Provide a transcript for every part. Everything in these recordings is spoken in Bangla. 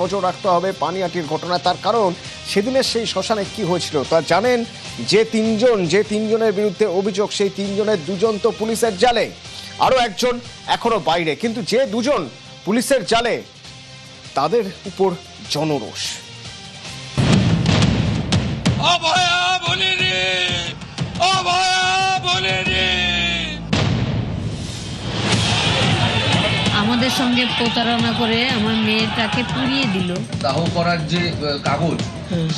নজর রাখতে হবে পানিহাটির ঘটনা। তার কারণ সেদিনের সেই শ্মশানে কি হয়েছিল তা জানেন। যে তিনজনের বিরুদ্ধে অভিযোগ, সেই তিনজনের দুজন তো পুলিশের জালে, আরো একজন এখনো বাইরে। কিন্তু যে দুজন পুলিশের জালে তাদের উপর জনরোষ। আমাদের সঙ্গে প্রতারণা করে আমার মেয়েটাকে পুড়িয়ে দিল। দাহ করার যে কাগজ,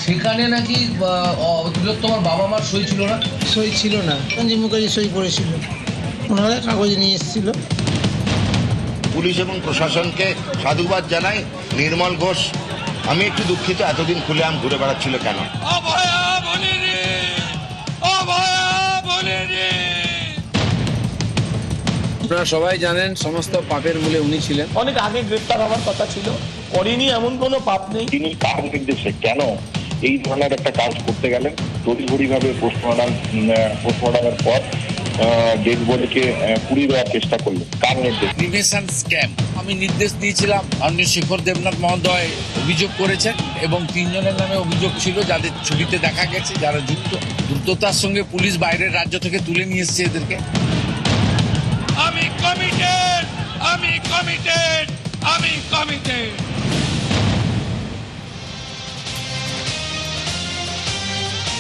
সেখানে নাকি তোমার বাবা মার সই ছিল না। সই ছিল না, সঞ্জীব মুখার্জি সই করেছিল, ওনারা কাগজ নিয়ে এসেছিল। পুলিশ এবং প্রশাসনকে সাধুবাদ জানাই। নির্মল ঘোষ, আমি একটু দুঃখিত, এতদিন খুলেআম ঘুরে বেড়াচ্ছিল কেন? আপনারা সবাই জানেন সমস্ত পাপের মূলে উনি ছিলেন। অনেক আগে গ্রেপ্তার হওয়ার কথা ছিল, করেনি, এমন কোনো পাপ নেই। তিনি কার নির্দেশে কেন এই ধরনের একটা কাজ করতে গেলেন? তড়িঘড়িভাবে পোস্টমর্টমের পর ডেড বডিকে পুড়িয়ে দেওয়ার চেষ্টা করলেন, কার নির্দেশ? রিনেসান স্ক্যাম আমি নির্দেশ দিয়েছিলাম। মাননীয় শেখর দেবনাথ মহোদয় অভিযোগ করেছেন এবং তিনজনের নামে অভিযোগ ছিল যাদের ছবিতে দেখা গেছে, যারা যুক্ত। দ্রুততার সঙ্গে পুলিশ বাইরের রাজ্য থেকে তুলে নিয়ে এসছে এদেরকে। আমি কমিটেড।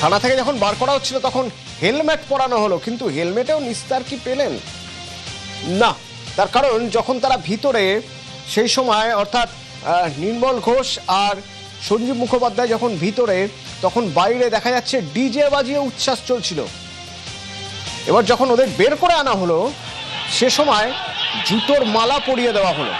থানা থেকে যখন বার করা হচ্ছিল তখন হেলমেট পরানো হলো, কিন্তু হেলমেটেও নিস্তার কি পেলেন না। তার কারণ যখন তারা ভিতরে, সেই সময় অর্থাৎ নির্মল ঘোষ আর সঞ্জীব মুখোপাধ্যায় যখন ভিতরে, তখন বাইরে দেখা যাচ্ছে ডিজে বাজিয়ে উচ্ছ্বাস চলছিল। এবার যখন ওদের বের করে আনা হলো, সে সময় জুতোর মালা পরিয়ে দেওয়া হলো।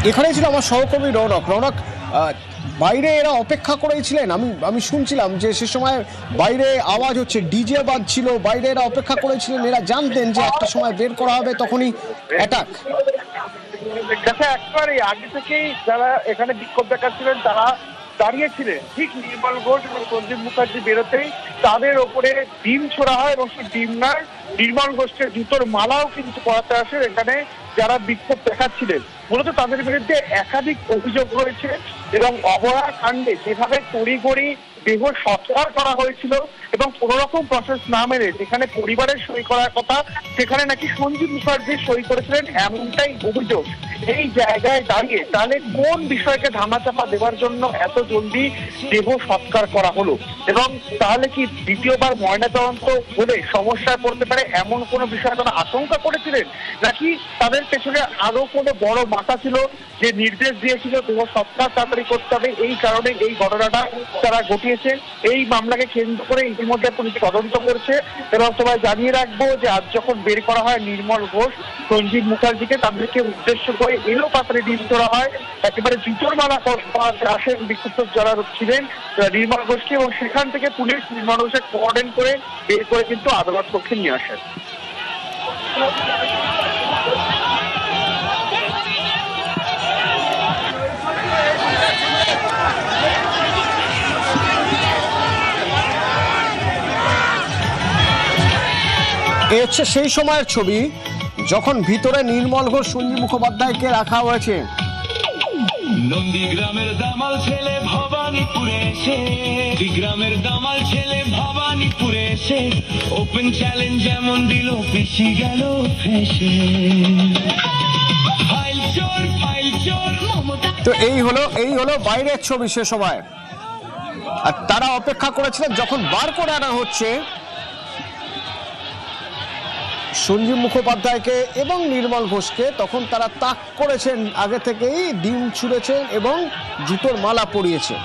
এখানেই ছিল আমার সহকর্মী রৌনক। বাইরে এরা অপেক্ষা করেছিলেন। আমি শুনছিলাম যে সে সময় বাইরে আওয়াজ হচ্ছে, ডিজে বাজছিল, বাইরে এরা অপেক্ষা করেছিলেন। এরা জানতেন যে একটা সময় বের করা হবে, তখনই অ্যাটাক। একেবারে আগে থেকেই যারা এখানে বিক্ষোভ দেখাচ্ছিলেন তারা দাঁড়িয়েছিলেন ঠিক নির্মল ঘোষ এবং সঞ্জীব মুখার্জি বেরোতেই তাদের ওপরে ডিম ছোড়া হয় এবং সেই ডিম নয়, নির্মল ঘোষের জুতোর মালাও কিন্তু পড়াতে আসে এখানে যারা বিক্ষোভ দেখাচ্ছিলেন। মূলত তাদের বিরুদ্ধে একাধিক অভিযোগ রয়েছে এবং অবহেলা কাণ্ডে যেভাবে তড়িঘড়ি দেহ সৎকার করা হয়েছিল এবং কোন রকম প্রসেস না মেনে যেখানে পরিবারের সই করার কথা সেখানে নাকি সঞ্জীব মুখার্জি সই করেছিলেন, এমনটাই অভিযোগ। এই জায়গায় দাঁড়িয়ে তাহলে কোন বিষয়কে ধামাচাপা দেওয়ার জন্য এত জলদি দেহ সৎকার করা হলো, এবং তাহলে কি দ্বিতীয়বার ময়নাতদন্ত হলে সমস্যায় পড়তে পারে এমন কোনো বিষয় তারা আশঙ্কা করেছিলেন, নাকি তাদের পেছনে আরো কোনো বড় মাথা ছিল যে নির্দেশ দিয়েছিল দেহ সৎকার তাড়াতাড়ি করতে হবে, এই কারণে এই ঘটনাটা তারা ঘটিয়েছে? এই মামলাকে কেন্দ্র করে ইতিমধ্যে পুলিশ তদন্ত করছে এবং সবাই জানিয়ে রাখবো যে আজ যখন বের করা হয় নির্মল ঘোষ, সঞ্জীব মুখার্জিকে, তাদেরকে উদ্দেশ্য করে এলো পাত্রে ডিম তোলা হয়, একেবারে জুতোর মালা আসেন বিক্ষুব্ধ যারা ছিলেন নির্মল ঘোষকে, এবং সেখান থেকে পুলিশ নির্মল ঘোষকে কোঅর্ডিনেট করে বের করে কিন্তু আদালত কক্ষে নিয়ে আসেন। এ হচ্ছে সেই সময়ের ছবি যখন ভিতরে নির্মল ঘোষ, সঞ্জীব মুখোপাধ্যায়কে রাখা হয়েছে। নন্দীগ্রামের দামাল ছেলে ভবানীপুরে এসে, গ্রামের দামাল ছেলে ভবানীপুরে এসে ওপেন চ্যালেঞ্জ যেমন দিল পেশি গেল ফেসে। ফাইল চোর তো এই হলো বাইরের ছবি সে সময়। আর তারা অপেক্ষা করেছিলেন যখন বার করে আনা হচ্ছে সঞ্জীব মুখোপাধ্যায়কে এবং নির্মল ঘোষকে, তখন তারা তাক করেছেন, আগে থেকেই ডিম ছুঁড়েছেন এবং জুতোর মালা পরিয়েছে।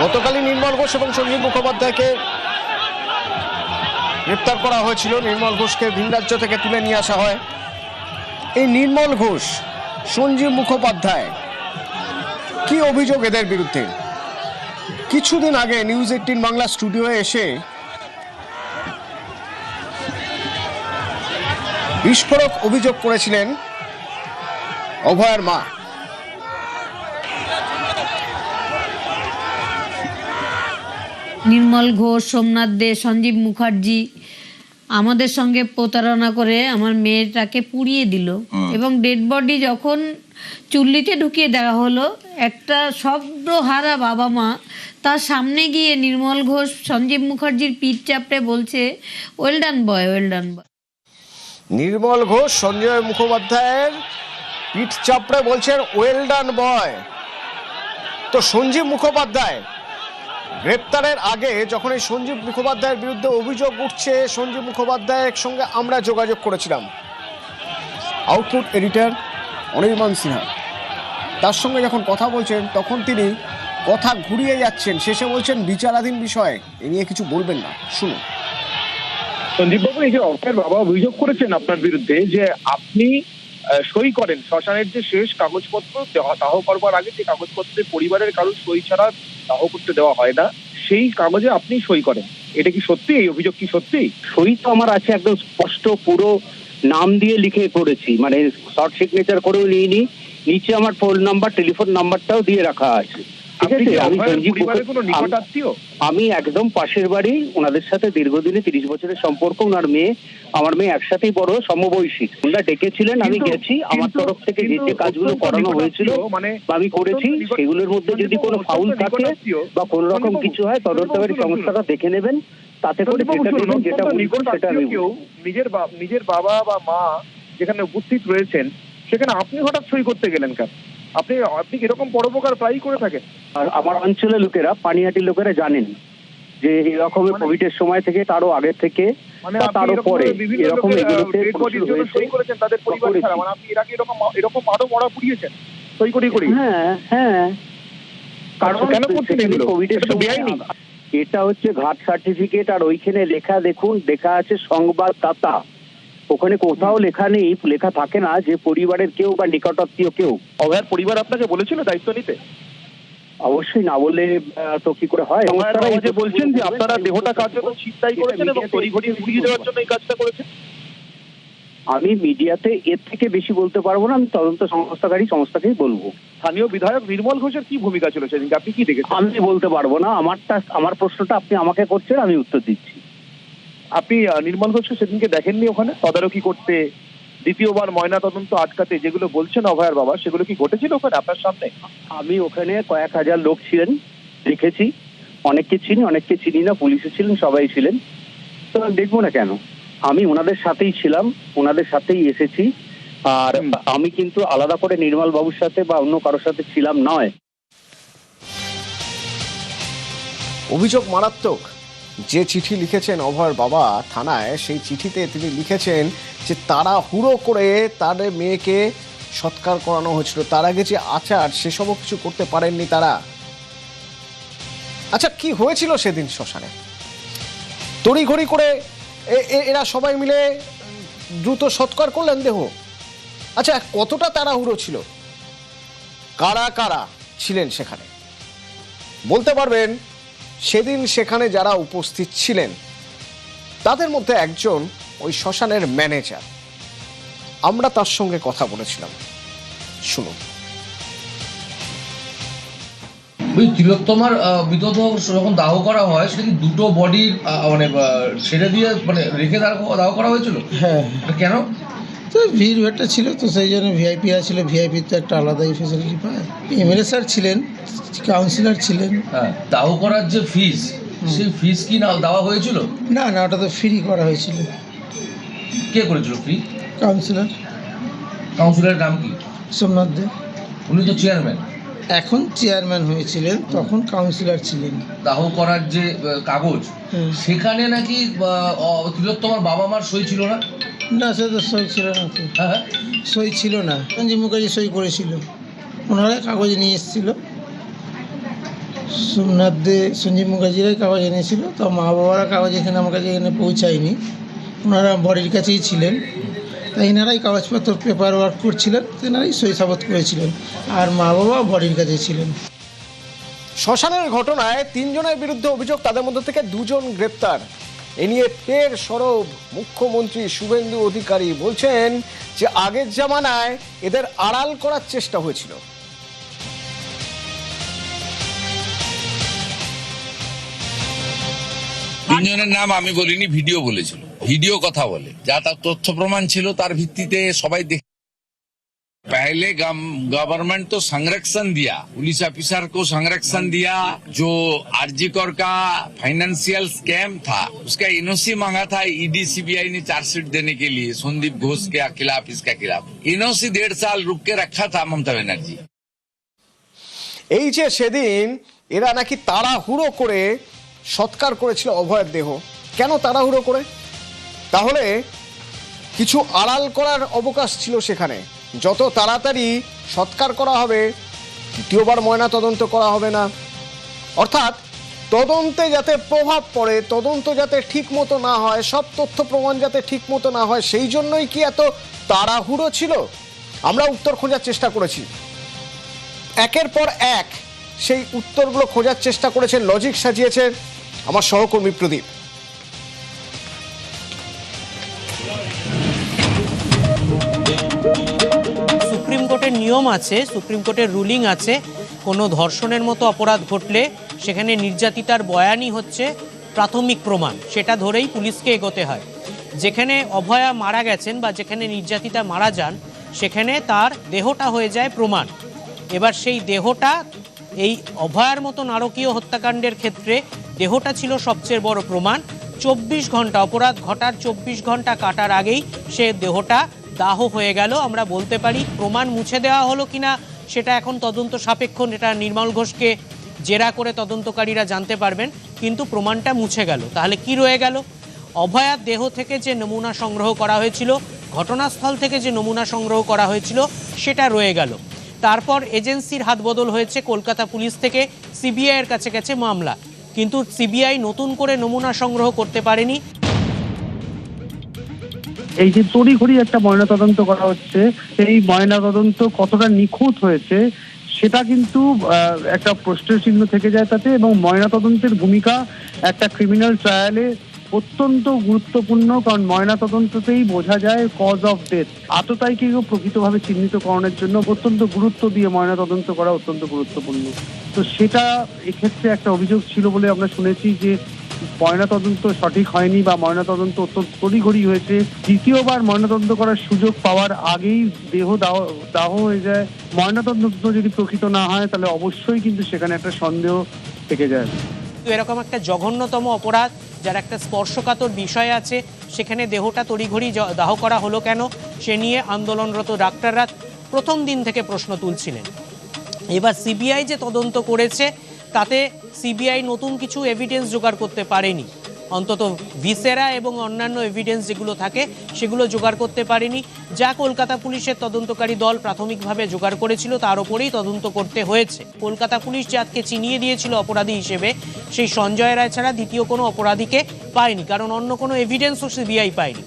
গতকালই নির্মল ঘোষ এবং সঞ্জীব মুখোপাধ্যায়কে গ্রেপ্তার করা হয়েছিল। নির্মল ঘোষকে ভিন রাজ্য থেকে তুলে নিয়ে আসা হয়। এই নির্মল ঘোষ, সঞ্জীব মুখোপাধ্যায়, কি অভিযোগ এদের বিরুদ্ধে? কিছুদিন আগে নিউজ 18 বাংলা স্টুডিওয়ে এসে বিস্ফোরক অভিযোগ করেছিলেন অভয়ের মা। নির্মল ঘোষ, সোমনাথ দে, সঞ্জীব মুখার্জি আমাদের সঙ্গে প্রতারণা করে আমার মেয়েটাকে পুড়িয়ে দিল এবং ডেড বডি যখন চুল্লিতে ঢুকিয়ে দেওয়া হলো, একটা শব্দহারা বাবা মা তার সামনে গিয়ে নির্মল ঘোষ সঞ্জীব মুখার্জির পিঠ চাপড়ে বলছে, ওয়েল ডান বয়, ওয়েল ডান বয়। নির্মল ঘোষ সঞ্জয় মুখোপাধ্যায়ের পিঠ চাপড়ে বলছেন ওয়েল ডান বয়। তো সঞ্জীব মুখোপাধ্যায় গ্রেপ্তারের আগে যখন এই সঞ্জীব মুখোপাধ্যায়ের বিরুদ্ধে অভিযোগ উঠছে, সঞ্জীব মুখোপাধ্যায়ের সঙ্গে আমরা যোগাযোগ করেছিলাম। আউটপুট এডিটর অনির্বাণ সিনহা, তার সঙ্গে যখন কথা বলছেন তখন তিনি কথা ঘুরিয়ে যাচ্ছেন, শেষে বলছেন বিচারাধীন বিষয়, এ নিয়ে কিছু বলবেন না, শুনুন। সঞ্জীববাবু, এই যে অভয়ের বাবা অভিযোগ করেছেন আপনার বিরুদ্ধে যে আপনি সই করেন শ্মশানের যে শেষ কাগজপত্র দাহ করবার আগে, যে কাগজপত্রে পরিবারের কারোর সই ছাড়া দাহ করতে দেওয়া হয় না, সেই কাগজে আপনি সই করেন। এটা কি সত্যি? এই অভিযোগ কি সত্যি? সই তো আমার আছে, একদম স্পষ্ট পুরো নাম দিয়ে লিখে করেছি, মানে শর্ট সিগনেচার করেও নিইনি, নিচে আমার ফোন নাম্বার, টেলিফোন নাম্বারটাও দিয়ে রাখা আছে। আমি একদম পাশের বাড়ি, ওনাদের সাথে দীর্ঘদিনে 30 বছরের সম্পর্ক। ওনার মেয়ে, আমার মেয়ে একসাথেই বড়, সমবয়সী। ওনারা ডেকেছিলেন, আমি গেছি, আমার তরফ থেকে যে যে কাজগুলো করানো হয়েছিল আমি করেছি। সেগুলোর মধ্যে যদি কোনো ফাউল থাকে বা কোনো রকম কিছু হয়, তদন্তকারী সংস্থাটা দেখে নেবেন, তাতে করে যেটা দেবেন, যেটা সেটা নিজের বাবা বা মা যেখানে উপস্থিত রয়েছেন, সেখানে আপনি হঠাৎ সই করতে গেলেন কেন? আপনি এরকম পরোপকার প্রায়ই করে থাকেন। আর আমার অঞ্চলের লোকেরা, পানিহাটির লোকেরা জানেন যে এরকম কোভিডের সময় থেকে, তারও আগে থেকে, তারও পরে এরকম এগুলোতে সই করেছেন তাদের পরিবার ছাড়া, মানে আপনি এরকম আরো মরা পুড়িয়েছেন সই করি। হ্যাঁ হ্যাঁ, কারণ কেন করছেন এগুলো? কোভিডের সময় এটা হচ্ছে ঘাট সার্টিফিকেট, আর ওইখানে লেখা দেখুন, লেখা আছে সংবাদদাতা। ওখানে কোথাও লেখা নেই, লেখা থাকে না যে পরিবারের কেউ বা নিকটাত্মীয় কেউ। অভয়ের পরিবার আপনাকে বলেছিল দায়িত্ব নিতে? অবশ্যই না বলে তো কি করে হয়? বলছেন যে আপনারা দেহটা কার্যত ছিনতাই করেছেন এবং তড়িঘড়ি উড়িয়ে দেওয়ার জন্য এই কাজটা করেছেন। আমি মিডিয়াতে এর থেকে বেশি বলতে পারবো না, আমি তদন্ত সংস্থাকেই বলবো। স্থানীয় বিধায়ক নির্মল ঘোষের কি ভূমিকা ছিল সেদিনকে, আপনি কি দেখেছেন? আমি বলতে পারবো না, আমার প্রশ্নটা আপনি আমাকে করছেন, আমি উত্তর দিচ্ছি। আপনি নির্মল ঘোষকে সেদিনকে দেখেননি ওখানে তদারকি করতে, দ্বিতীয়বার ময়না তদন্ত আটকাতে, যেগুলো বলছেন অভয়ের বাবা, সেগুলো কি ঘটেছিল ওখানে আপনার সামনে? আমি ওখানে কয়েক হাজার লোক ছিলেন, দেখেছি। অনেককে চিনি, অনেককে চিনি না, পুলিশে ছিলেন, সবাই ছিলেন। তো দেখবো না কেন? আমি ওনাদের সাথেই ছিলাম, ওনাদের সাথেই এসেছি। আর আমি কিন্তু আলাদা করে নির্মল বাবুর সাথে বা অন্য কারোর সাথে ছিলাম নয়। অভিযোগ মারাত্মক। যে চিঠি লিখেছেন অভয়ের বাবা থানায়, সেই চিঠিতে তিনি লিখেছেন যে তারা হুড়ো করে তাদের মেয়েকে সৎকার করানো হয়েছিল, তার আগে যে আচার সেসবও কিছু করতে পারেননি তারা। আচ্ছা, কি হয়েছিল সেদিন শ্মশানে? তড়িঘড়ি করে এরা সবাই মিলে দ্রুত সৎকার করলেন দেহ। আচ্ছা, কতটা তাড়াহুড়ো ছিল? কারা কারা ছিলেন সেখানে বলতে পারবেন? সেদিন সেখানে যারা উপস্থিত ছিলেন তাদের মধ্যে একজন ওই শ্মশানের ম্যানেজার। আমরা তার সঙ্গে কথা বলেছিলাম, শুনুন। তিলোত্তমার বিধব যখন দাহ করা হয়, সেটা কি দুটো বডি মানে ছেড়ে দিয়ে মানে রেখে দাহ করা হয়েছিল? হ্যাঁ। কেন? তো ভিড়টা ছিল তো সেই জন্য ভিআইপি ছিল, ভিআইপি তো একটা আলাদাই ফেসিলিটি পায়। এমএলএ স্যার ছিলেন, কাউন্সিলর ছিলেন। হ্যাঁ, দাহ করার যে ফিস, সেই ফিস কি না দেওয়া হয়েছিল? না না, ওটা তো ফ্রি করা হয়েছিল। কে করেছিল ফ্রি? কাউন্সিলর। কাউন্সিলরের নাম কি? সোমনাথ দে। উনি তো চেয়ারম্যান। এখন চেয়ারম্যান হয়েছিলেন, তখন কাউন্সিলর ছিলেন। দাহ করার যে কাগজ, সেখানে নাকি তিলোত্তমার বাবা মার সই ছিল না? না, সে তো সই ছিল না। হ্যাঁ, সই ছিল না। সঞ্জীব মুখার্জি সই করেছিল, ওনারা কাগজ নিয়ে এসেছিল। সোমনাথ দে সঞ্জীব মুখার্জিরাই কাগজ এনেছিল, তো মা বাবারা কাগজ এখানে আমার কাছে এখানে পৌঁছায়নি, ওনারা বডির কাছেই ছিলেন। তাই এনারাই কাগজপত্র পেপার ওয়ার্ক করছিলেন, তেনারাই সই সাবত করেছিলেন, আর মা বাবা বডির কাছে ছিলেন। শ্মশানের ঘটনায় 3 জনের বিরুদ্ধে অভিযোগ, তাদের মধ্যে থেকে 2 জন গ্রেপ্তার। এ নিয়ে ফের সরব মুখ্যমন্ত্রী শুভেন্দু অধিকারী, বলছেন যে আগের জামানায় এদের আড়াল করার চেষ্টা হয়েছিল। তিনজনের নাম আমি বলিনি, ভিডিও বলেছিল, ভিডিও কথা বলে, যা তার তথ্য প্রমাণ ছিল তার ভিত্তিতে সবাই দেখে। पहले गवर्नमेंट तो संरक्षण दिया, पुलिस ऑफिसर को संरक्षण दिया। जो आरजीकर का फाइनेंशियल स्कैम था उसका एनओसी मांगा था ईडी सीबीआई ने चार्जशीट देने के लिए संदीप घोष के खिलाफ, इसका खिलाफ एनओसी 1.5 साल रुक के रखा था ममता बनर्जी। এই যে সেদিন এরা নাকি তাড়াহুড়ো করে সৎকার করেছিল অভয়ের দেহ, কেন তাড়াহুড়ো করে? তাহলে কিছু আড়াল করার অবকাশ ছিল সেখানে। যত তাড়াতাড়ি সৎকার করা হবে, দ্বিতীয়বার ময়না তদন্ত করা হবে না, অর্থাৎ তদন্তে যাতে প্রভাব পড়ে, তদন্ত যাতে ঠিক মতো না হয়, সব তথ্য প্রমাণ যাতে ঠিক মতো না হয়, সেই জন্যই কি এত তাড়াহুড়ো ছিল? আমরা উত্তর খোঁজার চেষ্টা করেছি, একের পর এক সেই উত্তরগুলো খোঁজার চেষ্টা করেছেন, লজিক সাজিয়েছেন আমার সহকর্মী প্রদীপ। সুপ্রিম কোর্টের নিয়ম আছে, সুপ্রিম কোর্টের রুলিং আছে, কোনো ধর্ষণের মতো অপরাধ ঘটলে সেখানে নির্যাতিতার বয়ানই হচ্ছে প্রাথমিক প্রমাণ, সেটা ধরেই পুলিশকে এগোতে হয়। যেখানে অভয়া মারা গেছেন বা যেখানে নির্যাতিতা মারা যান, সেখানে তার দেহটা হয়ে যায় প্রমাণ। এবার সেই দেহটা, এই অভয়ার মতো নারকীয় হত্যাকাণ্ডের ক্ষেত্রে দেহটা ছিল সবচেয়ে বড় প্রমাণ। 24 ঘন্টা, অপরাধ ঘটার 24 ঘন্টা কাটার আগেই সে দেহটা দাহ হয়ে গেল। আমরা বলতে পারি প্রমাণ মুছে দেওয়া হলো কিনা সেটা এখন তদন্ত সাপেক্ষ, এটা নির্মল ঘোষকে জেরা করে তদন্তকারীরা জানতে পারবেন, কিন্তু প্রমাণটা মুছে গেল। তাহলে কি রয়ে গেল? অভয়ার দেহ থেকে যে নমুনা সংগ্রহ করা হয়েছিল, ঘটনাস্থল থেকে যে নমুনা সংগ্রহ করা হয়েছিল, সেটা রয়ে গেল। তারপর এজেন্সির হাত বদল হয়েছে, কলকাতা পুলিশ থেকে সিবিআইয়ের কাছে গেছে মামলা, কিন্তু সিবিআই নতুন করে নমুনা সংগ্রহ করতে পারেনি। এই যে তড়িঘড়ি একটা ময়নাতদন্ত করা হচ্ছে, সেই ময়নাতদন্ত কতটা নিখুঁত হয়েছে সেটা কিন্তু একটা প্রশ্নের চিহ্ন থেকে যায় তাতে, এবং ময়নাতদন্তের ভূমিকা একটা ক্রিমিনাল ট্রায়ালে অত্যন্ত গুরুত্বপূর্ণ, কারণ ময়নাতদন্ততেই বোঝা যায় কজ অফ ডেথ। আততায়ীকে প্রকৃতভাবে চিহ্নিতকরণের জন্য অত্যন্ত গুরুত্ব দিয়ে ময়নাতদন্ত করা অত্যন্ত গুরুত্বপূর্ণ। তো সেটা এক্ষেত্রে একটা অভিযোগ ছিল বলে আমরা শুনেছি যে ময়নাতদন্ত সঠিক হয়নি বা ময়নাতদন্ত অত্যন্ত তড়িঘড়ি হয়েছে। দ্বিতীয়বার ময়নাতদন্ত করার সুযোগ পাওয়ার আগেই দেহ দাহ হয়ে যায়। ময়নাতদন্ত যদি প্রকৃত না হয় তাহলে অবশ্যই কিন্তু সেখানে একটা সন্দেহ থেকে যায়। এরকম একটা জঘন্যতম অপরাধ, যার একটা স্পর্শকাতর বিষয় আছে, সেখানে দেহটা তড়িঘড়ি দাহ করা হলো কেন, সে নিয়ে আন্দোলনরত ডাক্তাররা প্রথম দিন থেকে প্রশ্ন তুলছিলেন। এবার সিবিআই যে তদন্ত করেছে তাতে সিবিআই নতুন কিছু এভিডেন্স জোগাড় করতে পারেনি, অন্তত ভিসেরা এবং অন্যান্য এভিডেন্স যেগুলো থাকে সেগুলো জোগাড় করতে পারেনি। যা কলকাতা পুলিশের তদন্তকারী দল প্রাথমিকভাবে জোগাড় করেছিল তার ওপরেই তদন্ত করতে হয়েছে। কলকাতা পুলিশ যাকে চিনিয়ে দিয়েছিল অপরাধী হিসেবে, সেই সঞ্জয় রায় ছাড়া দ্বিতীয় কোনো অপরাধীকে পায়নি, কারণ অন্য কোনো এভিডেন্সও সিবিআই পায়নি।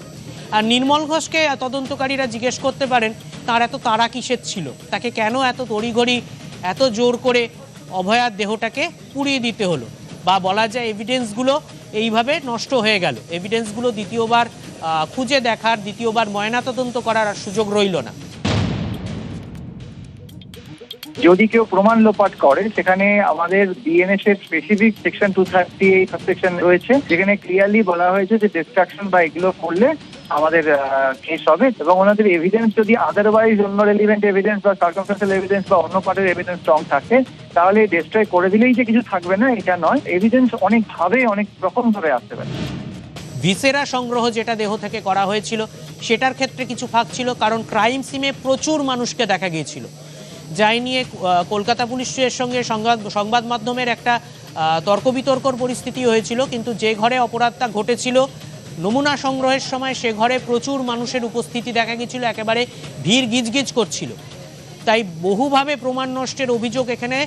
আর নির্মল ঘোষকে তদন্তকারীরা জিজ্ঞেস করতে পারেন তার এত তাড়া কিসের ছিল, তাকে কেন এত তড়িঘড়ি এত জোর করে অভয়ার দেহটাকে পুড়িয়ে দিতে হলো, বা বলা যায় এভিডেন্সগুলো এইভাবে নষ্ট হয়ে গেল। এভিডেন্সগুলো দ্বিতীয়বার খুঁজে দেখার, দ্বিতীয়বার ময়নাতদন্ত করার আর সুযোগ রইল না। যদি কেউ প্রমাণ লোপাট করে, সেখানে আমাদের বিএনএস এর স্পেসিফিক সেকশন 238 সাবসেকশন রয়েছে, যেখানে ক্লিয়ারলি বলা হয়েছে যে ডিস্ট্রাকশন বা এগুলো করলে আমাদের কেস হবে, এবং ওনাদের এভিডেন্স যদি আদারওয়াইজ অন্য রেলিভেন্ট এভিডেন্স বা সার্কামস্টেন্সিয়াল এভিডেন্স বা অন্য পার্টের এভিডেন্স স্ট্রং থাকে, তাহলে ডিস্ট্রয় করে দিলেই যে কিছু থাকবে না এটা নয়, এভিডেন্স অনেকভাবে অনেক রকম ভাবে আসতে পারে। ভিসেরা সংগ্রহ যেটা দেহ থেকে করা হয়েছিল সেটার ক্ষেত্রে কিছু ফাঁক ছিল, কারণ ক্রাইম সিনে প্রচুর মানুষকে দেখা গিয়েছিল, যাই নিয়ে কলকাতা পুলিশের সঙ্গে সংবাদ মাধ্যমের একটা তর্ক বিতর্কর পরিস্থিতি হয়েছিল। কিন্তু যে ঘরে অপরাধটা ঘটেছিল নমুনা সংগ্রহের সময় সে ঘরে প্রচুর মানুষের উপস্থিতি দেখা গিয়েছিল, একেবারে ভিড় গিজগিজ করছিল। তাই বহুভাবে প্রমাণ নষ্টের অভিযোগ এখানে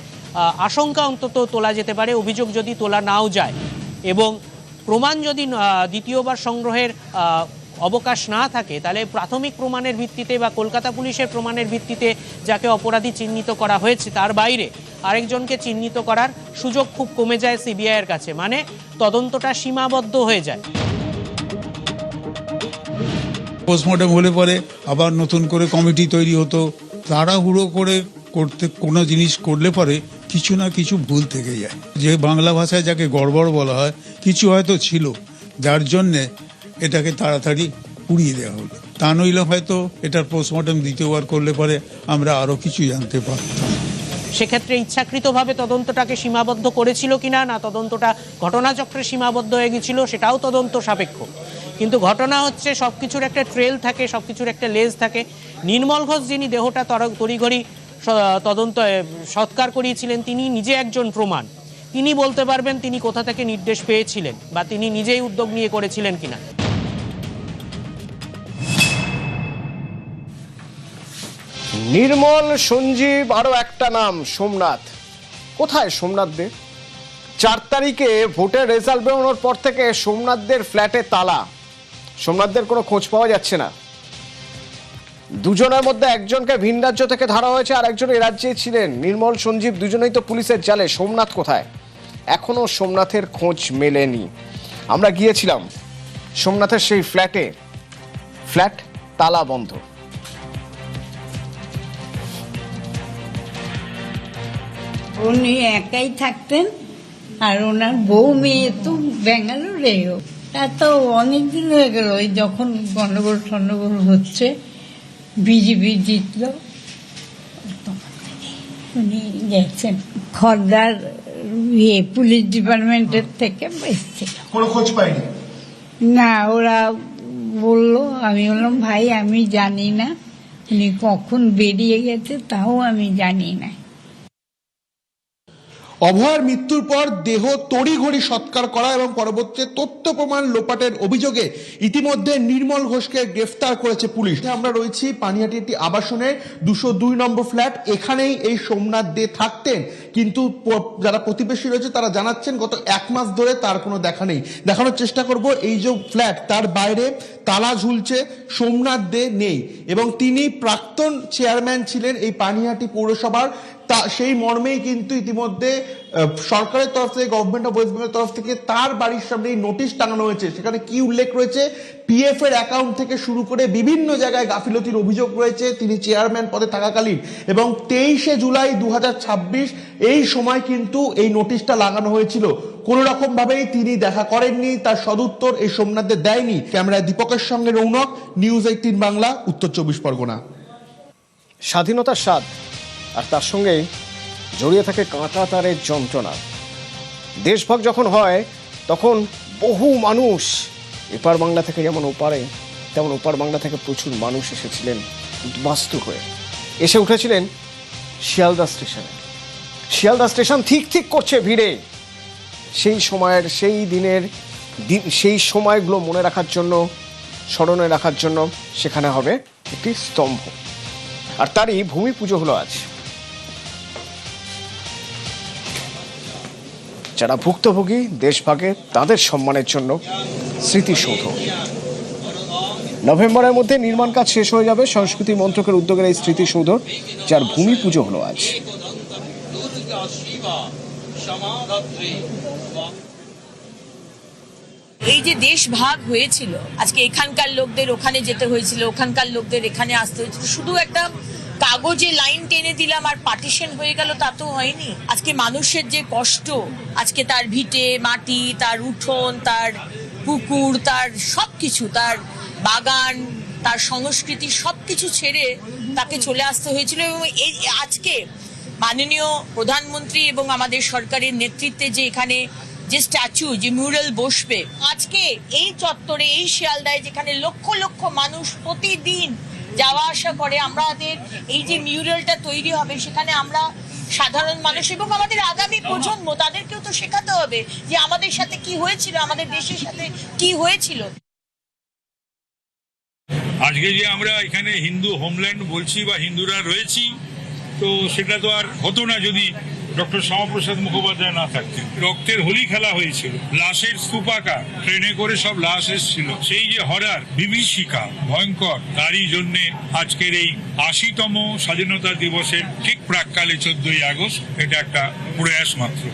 আশঙ্কা অন্তত তোলা যেতে পারে, অভিযোগ যদি তোলা নাও যায়, এবং প্রমাণ যদি দ্বিতীয়বার সংগ্রহের অবকাশ না থাকে, তাহলে প্রাথমিক প্রমাণের ভিত্তিতে বা কলকাতা পুলিশের প্রমাণের ভিত্তিতে যাকে অপরাধী চিহ্নিত করা হয়েছে তার বাইরে আরেকজনকে চিহ্নিত করার সুযোগ খুব কমে যায় সিবিআইয়ের কাছে, মানে তদন্তটা সীমাবদ্ধ হয়ে যায়। পোস্টমর্টম হলে পরে আবার নতুন করে কমিটি তৈরি হতো, তাড়াহুড়ো করে করতে কোনো জিনিস করলে পরে কিছু না কিছু ভুল থেকে যায়। যে বাংলা ভাষায় যাকে গড়বড় বলা হয়, কিছু হয়তো ছিল যার জন্যে এটাকে তাড়াতাড়ি উড়িয়ে দেওয়া হলো। তা নইলে হয়তো এটার পোস্টমর্টম দ্বিতীয়বার করলে পরে আমরা আরও কিছু জানতে পারতাম। সেক্ষেত্রে ইচ্ছাকৃতভাবে তদন্তটাকে সীমাবদ্ধ করেছিল কিনা, না তদন্তটা ঘটনাচক্রে সীমাবদ্ধ হয়ে গেছিল, সেটাও তদন্ত সাপেক্ষ। কিন্তু ঘটনা হচ্ছে সবকিছুর একটা ট্রেল থাকে, সবকিছুর একটা লেজ থাকে। নির্মল ঘোষ যিনি দেহটা তড়িঘড়ি তদন্ত সৎকার করিয়েছিলেন, তিনি নিজে একজন প্রমাণ। তিনি বলতে পারবেন তিনি কোথা থেকে নির্দেশ পেয়েছিলেন বা তিনি নিজেই উদ্যোগ নিয়ে করেছিলেন কিনা। নির্মল, সঞ্জীব, আরো একটা নাম সোমনাথ। কোথায় সোমনাথ দে? 4 তারিখে ভোটের রেজাল্ট বেরোনোর পর থেকে সোমনাথদের ফ্ল্যাটে তালা। সোমনাথদের কোনো খোঁজ পাওয়া যাচ্ছে না। দুজনের মধ্যে একজনকে ভিন রাজ্য থেকে ধরা হয়েছে, আর একজন এ রাজ্যে ছিলেন। নির্মল, সঞ্জীব দুজনেই তো পুলিশের জালে। সোমনাথ কোথায়? এখনো সোমনাথের খোঁজ মেলেনি। আমরা গিয়েছিলাম সোমনাথের সেই ফ্ল্যাটে, ফ্ল্যাট তালা বন্ধ। উনি একাই থাকতেন, আর ওনার বউ মেয়ে তো ব্যাঙ্গালোরে। তা তো অনেকদিন হয়ে গেল, ওই যখন গন্ডগোল হচ্ছে, বিজেপি জিতল, উনি গেছেন খর্দার পুলিশ ডিপার্টমেন্টের থেকে এসেছিল। কোনো খোঁজ পাইনি না, ওরা বললো। আমি বললাম ভাই আমি জানি না, উনি কখন বেরিয়ে গেছে তাও আমি জানি না। অভয়ের মৃত্যুর পর দেহ তড়িঘড়ি সৎকার করা এবং পরবর্তী তথ্য প্রমাণ লোপাটের অভিযোগে ইতিমধ্যে নির্মল ঘোষকে গ্রেফতার করেছে পুলিশ। আমরা রয়েছি পানিহাটি একটি আবাসনের 202 নম্বর ফ্ল্যাট। এখানেই এই সোমনাথ দে থাকতেন, কিন্তু যারা প্রতিবেশী রয়েছে তারা জানাচ্ছেন গত 1 মাস ধরে তার কোনো দেখা নেই। দেখানোর চেষ্টা করব, এই যে ফ্ল্যাট তার বাইরে তালা ঝুলছে, সোমনাথ দে নেই, এবং তিনি প্রাক্তন চেয়ারম্যান ছিলেন এই পানিহাটি পৌরসভার। তা সেই মর্মেই কিন্তু ইতিমধ্যে সরকারের তরফ থেকে, গভর্নমেন্ট অফ ওয়েস্ট বেঙ্গলের তরফ থেকে তার বাড়ির সামনে নোটিশ টাঙানো হয়েছে। সেখানে কি উল্লেখ রয়েছে? পিএফ এর অ্যাকাউন্ট থেকে শুরু করে বিভিন্ন জায়গায় গাফিলতির অভিযোগ রয়েছে তিনি চেয়ারম্যান পদে থাকাকালীন। এবং 23শে জুলাই 2026 এই সময় কিন্তু এই নোটিশটা লাগানো হয়েছিল। কোন রকম ভাবেই তিনি দেখা করেননি, তার সদুত্তর এই সোমনাথদের দেয়নি। ক্যামেরায় দীপকের সঙ্গে রৌনক, নিউজ 18 বাংলা, উত্তর 24 পরগনা। স্বাধীনতার স্বাদ আর তার সঙ্গে জড়িয়ে থাকে কাঁটা তারের যন্ত্রণা। দেশভাগ যখন হয় তখন বহু মানুষ এপার বাংলা থেকে যেমন ওপারে, তেমন ওপার বাংলা থেকে প্রচুর মানুষ এসেছিলেন উদ্বাস্তু হয়ে। এসে উঠেছিলেন শিয়ালদা স্টেশনে। শিয়ালদা স্টেশন ঠিক করছে ভিড়ে। সেই সময়ের, সেই দিনের সেই সময়গুলো মনে রাখার জন্য, স্মরণে রাখার জন্য সেখানে হবে একটি স্তম্ভ, আর তারই ভূমি পুজো হলো আজ। যারা ভুক্তভোগী দেশভাগে তাদের সম্মানের জন্য স্মৃতিসৌধ। নভেম্বরের মধ্যে নির্মাণ কাজ শেষ হয়ে যাবে সংস্কৃতি মন্ত্রকের উদ্যোগের এই স্মৃতিসৌধ, যার ভূমি পুজো হলো আজ। এই যে দেশ ভাগ হয়েছিল, আজকে এখানকার লোকদের ওখানে যেতে হয়েছিল, ওখানকার লোকদের এখানে আসতে হয়েছিল, শুধু একটা কাগজে লাইন টেনে দিলাম আর পার্টিশন হয়ে গেল তা তো হয়নি। আজকে মানুষের যে কষ্ট, আজকে তার ভিটে মাটি, তার উঠোন, তার পুকুর, তার সবকিছু, তার বাগান, তার সংস্কৃতি সবকিছু ছেড়ে তাকে চলে আসতে হয়েছিল। এবং এই আজকে মাননীয় প্রধানমন্ত্রী এবং আমাদের সরকারের নেতৃত্বে যে এখানে যে স্ট্যাচু, যে মিউরাল বসবে আজকে এই চত্বরে, এই শিয়ালদায়, যেখানে লক্ষ লক্ষ মানুষ প্রতিদিন যাওয়া আসা করে, আমাদের এই যে মিউরালটা তৈরি হবে সেখানে আমরা সাধারণ মানুষ এবং আমাদের আগামী প্রজন্ম তাদেরকেও তো শেখাতে হবে যে আমাদের সাথে কি হয়েছিল, আমাদের দেশের সাথে কি হয়েছিল। আজকে যে আমরা এখানে হিন্দু হোমল্যান্ড বলছি বা হিন্দুরা রয়েছি, তো সেটা তো আর হতো না যদি ডক্টর শ্যামাপ্রসাদ মুখোপাধ্যায় না থাকতেন। রক্তের হোলি খেলা হয়েছিল, লাশের স্তূপাকার, ট্রেনে করে সব লাশ এসেছিল, সেই যে হরার বিভীষিকা ভয়ঙ্কর, তারই জন্যে আজকের এই 80তম স্বাধীনতা দিবসের ঠিক প্রাক্কালে 14ই আগস্ট এটা একটা প্রয়াস মাত্র।